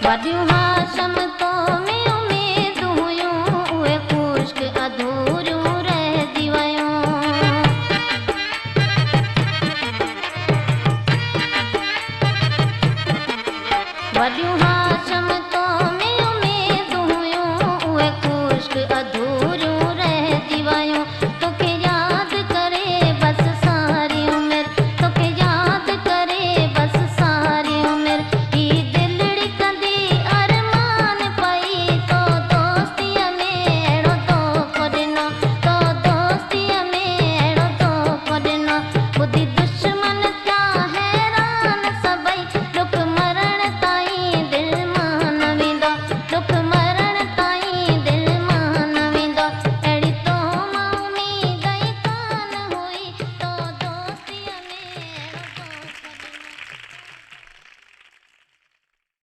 वॾियूं हाशम तो में उमेद हुयूं उहे ख़ुश्क अधूरियूं रहिजी वयूं। वॾियूं हाशम